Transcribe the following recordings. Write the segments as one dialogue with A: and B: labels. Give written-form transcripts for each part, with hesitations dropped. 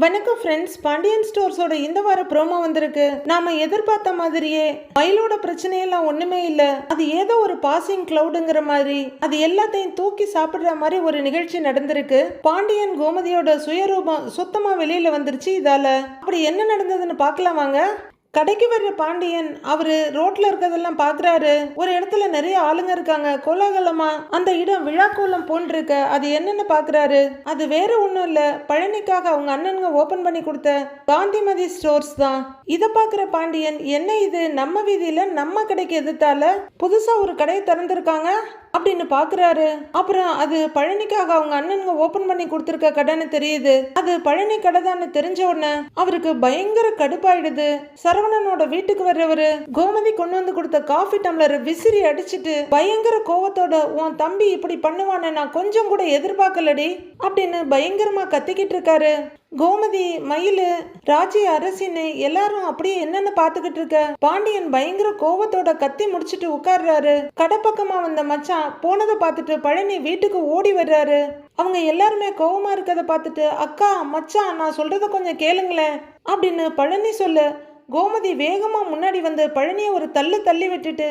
A: வணக்கம் ஃப்ரெண்ட்ஸ், பாண்டியன் ஸ்டோர்ஸோட இந்த வார ப்ரோமோ வந்திருக்கு. நாம எதிர்பார்த்த மாதிரியே மயிலோட பிரச்சனையெல்லாம் ஒண்ணுமே இல்ல, அது ஏதோ ஒரு பாசிங் கிளவுடுங்கிற மாதிரி அது எல்லாத்தையும் தூக்கி சாப்பிடுற மாதிரி ஒரு நிகழ்ச்சி நடந்திருக்கு. பாண்டியன் கோமதியோட சுயரூபம் சுத்தமா வெளியில வந்துருச்சு. இதால அப்படி என்ன நடந்ததுன்னு பார்க்கலாம் வாங்க. கடைக்கு வர்ற பாண்டியன் அவரு ரோட்ல இருக்கிறதெல்லாம் பாக்குறாரு. ஒரு இடத்துல நிறைய ஆளுங்க இருக்காங்க, கோலாகலமா அந்த இடம் விழாக்கோலம் போன்றிருக்க. அது என்னன்னு பாக்குறாரு. அது வேற ஒண்ணும் இல்ல, பழனிக்காக அவங்க அண்ணனுங்க ஓபன் பண்ணி கொடுத்த காந்திமதி ஸ்டோர்ஸ் தான். இத பாக்குற பாண்டியன், என்ன இது நம்ம வீதியில நம்ம கடைக்கு எதிர்த்தால புதுசா ஒரு கடையை திறந்திருக்காங்க அப்படின்னு பாக்குறாரு. அப்புறம் அது பழனிக்காக அவங்க அண்ணனுங்க ஓபன் பண்ணி கொடுத்திருக்க கடைன்னு தெரியுது. அது பழனி கடை தான் தெரிஞ்ச உடனே அவருக்கு பயங்கர கடுப்பாயிடுது. சரவணனோட வீட்டுக்கு வர்றவரு கோமதி கொண்டு வந்து கொடுத்த காஃபி டம்ளர் விசிறி அடிச்சிட்டு பயங்கர கோவத்தோட, உன் தம்பி இப்படி பண்ணுவான்னு நான் கொஞ்சம் கூட எதிர்பார்க்கலடி அப்படின்னு பயங்கரமா கத்திக்கிட்டு இருக்காரு. கோமதி, மயிலு, ராஜி, அரசின்னு எல்லாரும் அப்படியே என்னன்னு பாத்துக்கிட்டு இருக்க. பாண்டியன் பயங்கர கோவத்தோட கத்தி முடிச்சிட்டு உட்கார்றாரு. கடை பக்கமா வந்த மச்சான் போனதை பார்த்துட்டு பழனி வீட்டுக்கு ஓடி வர்றாரு. அவங்க எல்லாருமே கோவமா இருக்கதை பார்த்துட்டு, அக்கா மச்சான் நான் சொல்றத கொஞ்சம் கேளுங்களேன் அப்படின்னு பழனி சொல்ல, கோமதி வேகமா முன்னாடி வந்து பழனியை ஒரு தள்ளி விட்டுட்டு,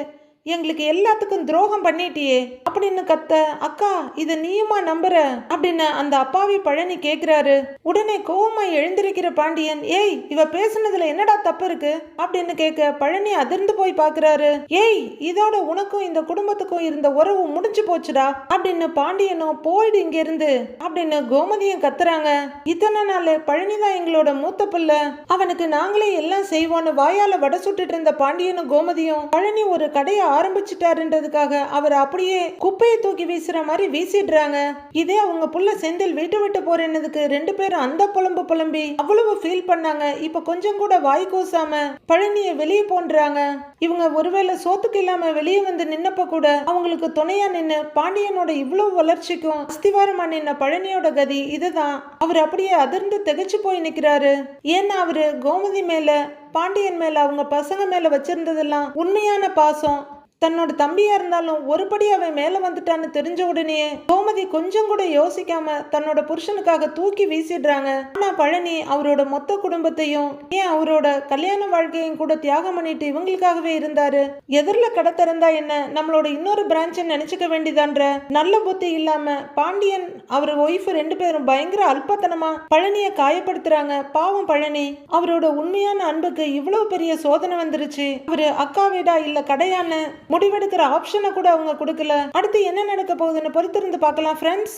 A: எங்களுக்கு எல்லாத்துக்கும் துரோகம் பண்ணிட்டியே அப்படின்னு கத்த, அக்கா இத நீயுமா நம்புற அப்படின்னு அந்த அப்பாவி பழனி கேக்குறாரு. உடனே கோவமா எழுந்திருக்கிற பாண்டியன், ஏய் இவ பேசுனதுல என்னடா தப்பு இருக்கு அப்படின்னு கேட்க, பழனி அதிர்ந்து போய் பாக்குறாரு. ஏய் இதோட உனக்கும் இந்த குடும்பத்துக்கும் இருந்த உறவு முடிஞ்சு போச்சுடா அப்படின்னு பாண்டியனும், போயிடு இங்க இருந்து அப்படின்னு கோமதியும் கத்துறாங்க. இத்தனை நாள் பழனிதான் எங்களோட மூத்த பிள்ளை, அவனுக்கு நாங்களே எல்லாம் செய்வோன்னு வாயால வடை சுட்டுட்டு இருந்த பாண்டியனும் கோமதியும் பழனி ஒரு கடையை ஆரம்பிச்சுட்டாருன்றதுக்காக அவர் அப்படியே குப்பையை தூக்கி வீசுற மாதிரி வீசிடுறாங்க. இதே அவங்க புள்ள செந்தில் வீட்டு விட்டு போறேன்னதுக்கு ரெண்டு பேரும் அந்த புலம்பி அவ்வளவு ஃபீல் பண்ணாங்க. இப்ப கொஞ்சம் கூட வாய் கூசாம பழனிய வெளியே போன்றாங்க. இவங்க ஒருவேளை சோத்துக்கு இல்லாம வெளியே வந்து நின்னப்ப கூட அவங்களுக்கு துணையா நின்னு பாண்டியனோட இவ்வளவு வளர்ச்சிக்கும் அஸ்திவாரமா நின்ன பழனியோட கதி இதுதான். அவர் அப்படியே அதிர்ந்து திகைச்சு போய் நிக்கிறாரு. ஏன்னா அவரு கோமதி மேல, பாண்டியன் மேல, அவங்க பசங்க மேல வச்சிருந்ததெல்லாம் உண்மையான பாசம். தன்னோட தம்பியா இருந்தாலும் ஒருபடி அவன் மேல வந்துட்டான்னு தெரிஞ்ச உடனே கோமதி கொஞ்சம் கூட யோசிக்காம தன்னோட புருஷனுக்காக தூக்கி வீசிடுறாங்க. ஆனா பழனி அவரோட மொத்த குடும்பத்தையும், ஏன் அவரோட கல்யாண வாழ்க்கையும் கூட தியாகம் பண்ணிட்டு இவங்களுக்காகவே இருந்தாரு. எதிரில கடை திறந்தா என்ன, நம்மளோட இன்னொரு பிரான்ச் நினைச்சுக்க வேண்டியதான்ற நல்ல புத்தி இல்லாம பாண்டியன் அவர் ஒய்ஃப் ரெண்டு பேரும் பயங்கர அல்பத்தனமா பழனிய காயப்படுத்துறாங்க. பாவம் பழனி, அவரோட உண்மையான அன்புக்கு இவ்வளவு பெரிய சோதனை வந்துருச்சு. அவரு அக்கா வீடா இல்ல கடையான்னு முடிவெடுக்கிற ஆப்ஷனை கூட அவங்க கொடுக்கல. அடுத்து என்ன நடக்க போகுதுன்னு பொறுத்திருந்து பார்க்கலாம் ஃப்ரெண்ட்ஸ்.